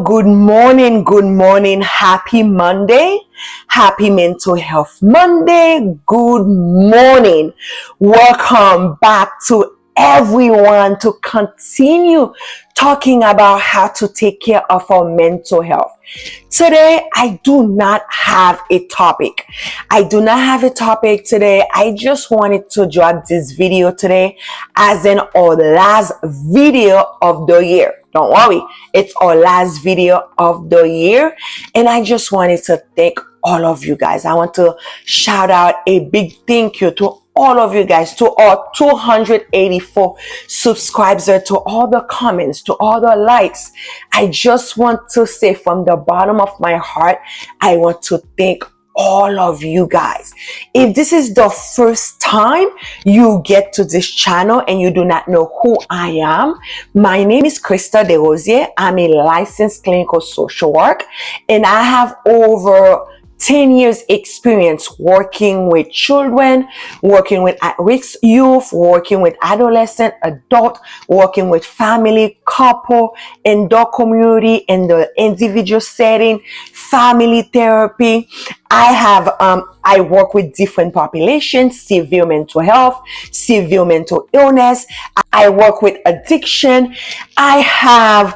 Good morning. Happy Monday. Happy Mental Health Monday. Good morning. Welcome back to everyone to continue talking about how to take care of our mental health. Today, I do not have a topic. Today. I just wanted to drop this video today as in our last video of the year. Don't worry, it's our last video of the year. And I just wanted to thank all of you guys. I want to shout out a big thank you to all of you guys, to our 284 subscribers, to all the comments, to all the likes. I just want to say from the bottom of my heart, I want to thank all of you guys. If this is the first time you get to this channel and you do not know who I am, my name is Krista DeRosier. I'm a licensed clinical social work, and I have over 10 years experience working with children, working with at-risk youth, working with adolescent, adult, working with family, couple, in the community, in the individual setting, family therapy. I work with different populations, severe mental health, severe mental illness. I work with addiction. I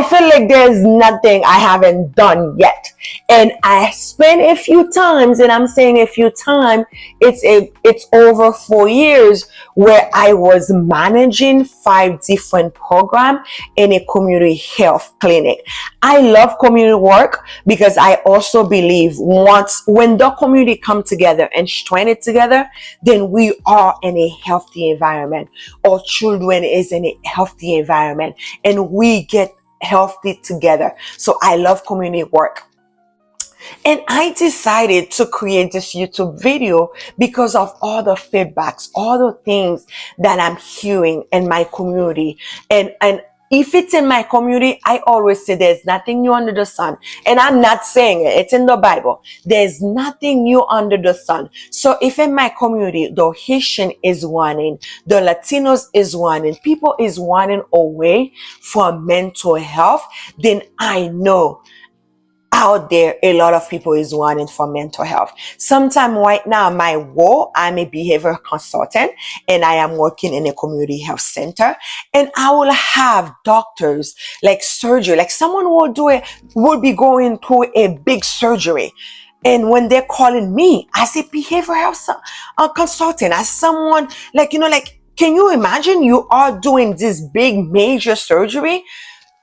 feel like there's nothing I haven't done yet. And I spent a few times, and I'm saying a few times, it's over 4 years where I was managing 5 different programs in a community health clinic. I love community work because I also believe when the community come together and strengthen together, then we are in a healthy environment. Our children is in a healthy environment, and we get healthy together. So I love community work. And I decided to create this YouTube video because of all the feedbacks, all the things that I'm hearing in my community. And if it's in my community, I always say there's nothing new under the sun. And I'm not saying it, it's in the Bible. There's nothing new under the sun. So if in my community, the Haitian is wanting, the Latinos is wanting, people is wanting away from mental health, then I know out there a lot of people is wanting for mental health. Sometime right now, my role, I'm a behavioral consultant, and I am working in a community health center, and I will have doctors like surgery, like someone will be going through a big surgery. And when they're calling me as a behavioral health consultant, as someone can you imagine you are doing this big major surgery?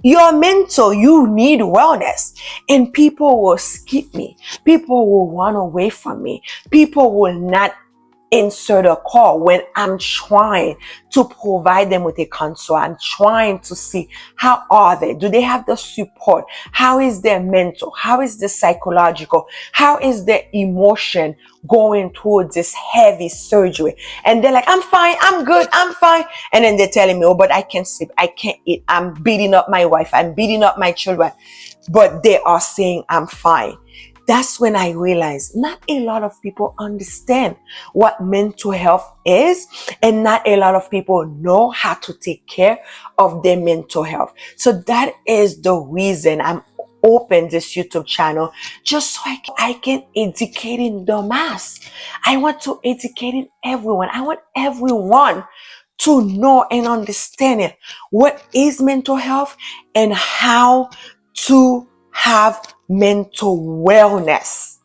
You're mental, you need wellness, and people will skip me. People will run away from me. People will not answer the call when I'm trying to provide them with a consult. I'm trying to see how are they? Do they have the support? How is their mental? How is the psychological? How is their emotion going through this heavy surgery? And they're like, I'm fine, I'm good, I'm fine. And then they're telling me, oh, but I can't sleep, I can't eat, I'm beating up my wife, I'm beating up my children. But they are saying I'm fine. That's when I realized not a lot of people understand what mental health is, and not a lot of people know how to take care of their mental health. So that is the reason I'm open this YouTube channel, just so I can educate in the mass. I want to educate everyone. I want everyone to know and understand it. What is mental health and how to have mental wellness,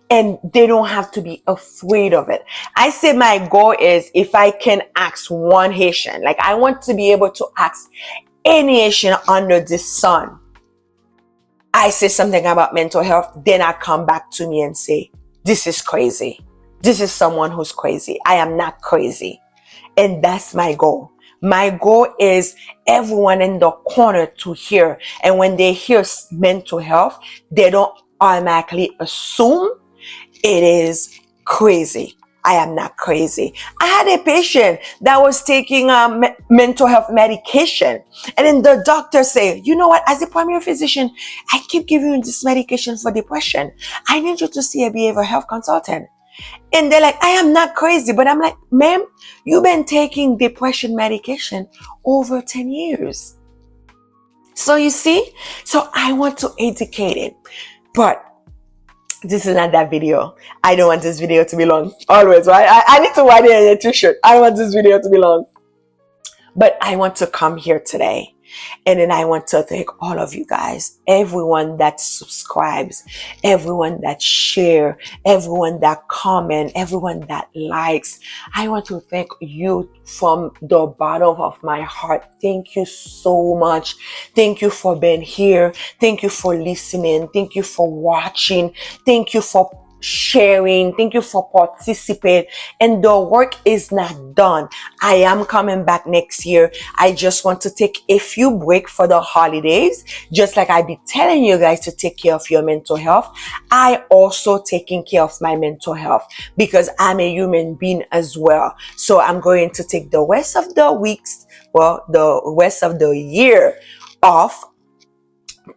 and they don't have to be afraid of it. I say my goal is, if I can ask one Haitian, like I want to be able to ask any Haitian under the sun, I say something about mental health, then I come back to me and say, this is crazy. This is someone who's crazy. I am not crazy. And that's my goal. My goal is everyone in the corner to hear. And when they hear mental health, they don't automatically assume it is crazy. I am not crazy. I had a patient that was taking mental health medication. And then the doctor said, you know what, as a primary physician, I keep giving you this medication for depression. I need you to see a behavioral health consultant. And they're like, I am not crazy. But I'm like, ma'am, you've been taking depression medication over 10 years. So you see, so I want to educate it, but this is not that video. I don't want this video to be long. Always, right? I need to write it in a t-shirt. I don't want this video to be long. But I want to come here today. And then I want to thank all of you guys, everyone that subscribes, everyone that share, everyone that comment, everyone that likes. I want to thank you from the bottom of my heart. Thank you so much. Thank you for being here. Thank you for listening. Thank you for watching. Thank you for sharing. Thank you for participating. And the work is not done. I am coming back next year. I just want to take a few break for the holidays. Just like I be telling you guys to take care of your mental health, I also taking care of my mental health because I'm a human being as well. So I'm going to take the rest of the weeks, well, the rest of the year off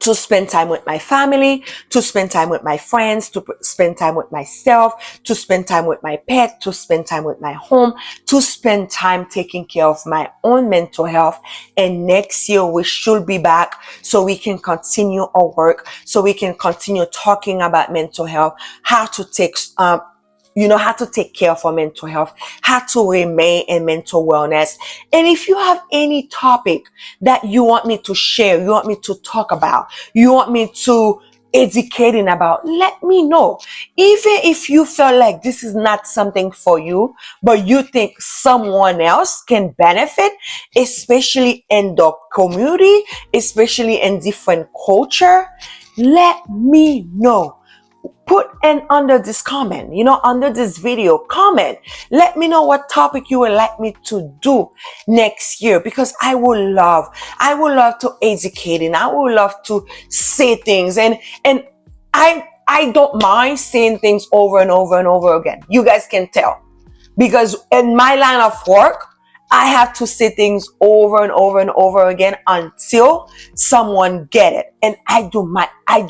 to spend time with my family, to spend time with my friends, to spend time with myself, to spend time with my pet, to spend time with my home, to spend time taking care of my own mental health. And next year we should be back so we can continue our work, so we can continue talking about mental health, how to take how to take care of our mental health, how to remain in mental wellness. And if you have any topic that you want me to share, you want me to talk about, you want me to educating about, let me know. Even if you feel like this is not something for you, but you think someone else can benefit, especially in the community, especially in different culture, let me know. Put in under this comment, under this video, comment. Let me know what topic you would like me to do next year, because I would love to educate, and I would love to say things, and I don't mind saying things over and over and over again. You guys can tell, because in my line of work, I have to say things over and over and over again until someone get it. And I do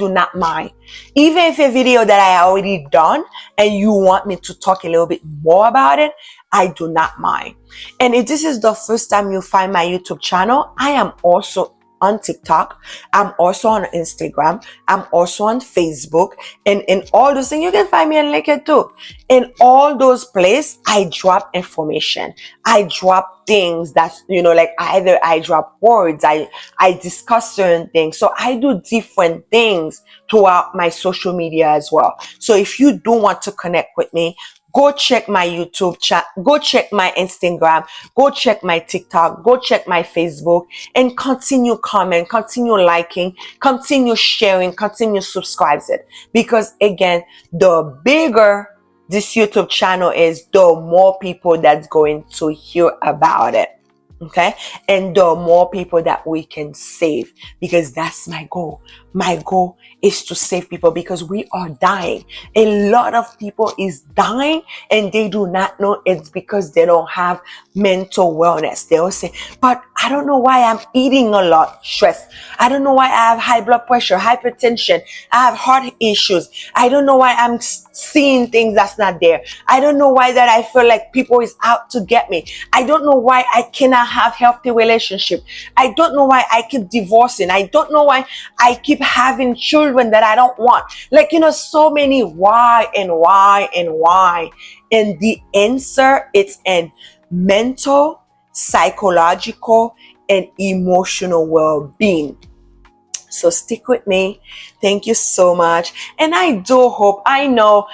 not mind. Even if a video that I already done and you want me to talk a little bit more about it, I do not mind. And if this is the first time you find my YouTube channel, I am also on TikTok. I'm also on Instagram. I'm also on Facebook. And in all those things, you can find me on LinkedIn too. In all those places, I drop information. I drop things that, like either I drop words, I discuss certain things. So I do different things throughout my social media as well. So if you do want to connect with me, go check my YouTube chat, go check my Instagram, go check my TikTok, go check my Facebook, and continue comment, continue liking, continue sharing, continue subscribing. Because again, the bigger this YouTube channel is, the more people that's going to hear about it. Okay, and the more people that we can save, because that's my goal. My goal is to save people, because we are dying. A lot of people is dying and they do not know it's because they don't have mental wellness. They will say, but I don't know why I'm eating a lot, stress. I don't know why I have high blood pressure, hypertension. I have heart issues. I don't know why I'm seeing things that's not there. I don't know why that I feel like people is out to get me. I don't know why I cannot have healthy relationship. I don't know why I keep divorcing. I don't know why I keep having children that I don't want. Like, so many why and why and why. And the answer, it's in mental, psychological, and emotional well-being. So stick with me. Thank you so much. And I do hope, I know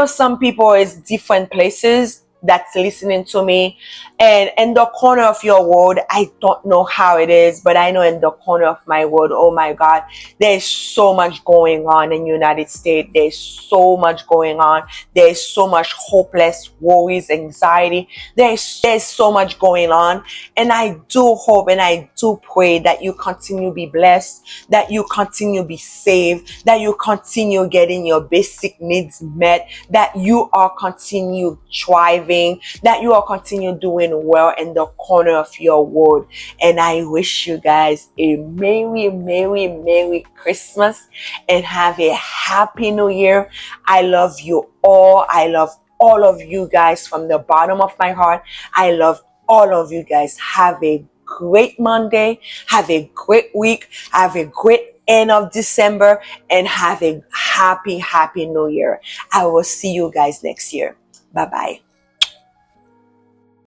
some people is different places that's listening to me, and in the corner of your world, I don't know how it is, but I know in the corner of my world, oh my God, there's so much going on in the United States. There's so much going on. There's so much hopeless, worries, anxiety. There's so much going on. And I do hope and I do pray that you continue to be blessed, that you continue to be saved, that you continue getting your basic needs met, that you are continue thriving, that you are continue doing well in the corner of your world. And I wish you guys a merry, merry, merry Christmas and have a happy new year. I love you all. I love all of you guys from the bottom of my heart. I love all of you guys. Have a great Monday. Have a great week. Have a great end of December, and have a happy, happy new year. I will see you guys next year. Bye bye.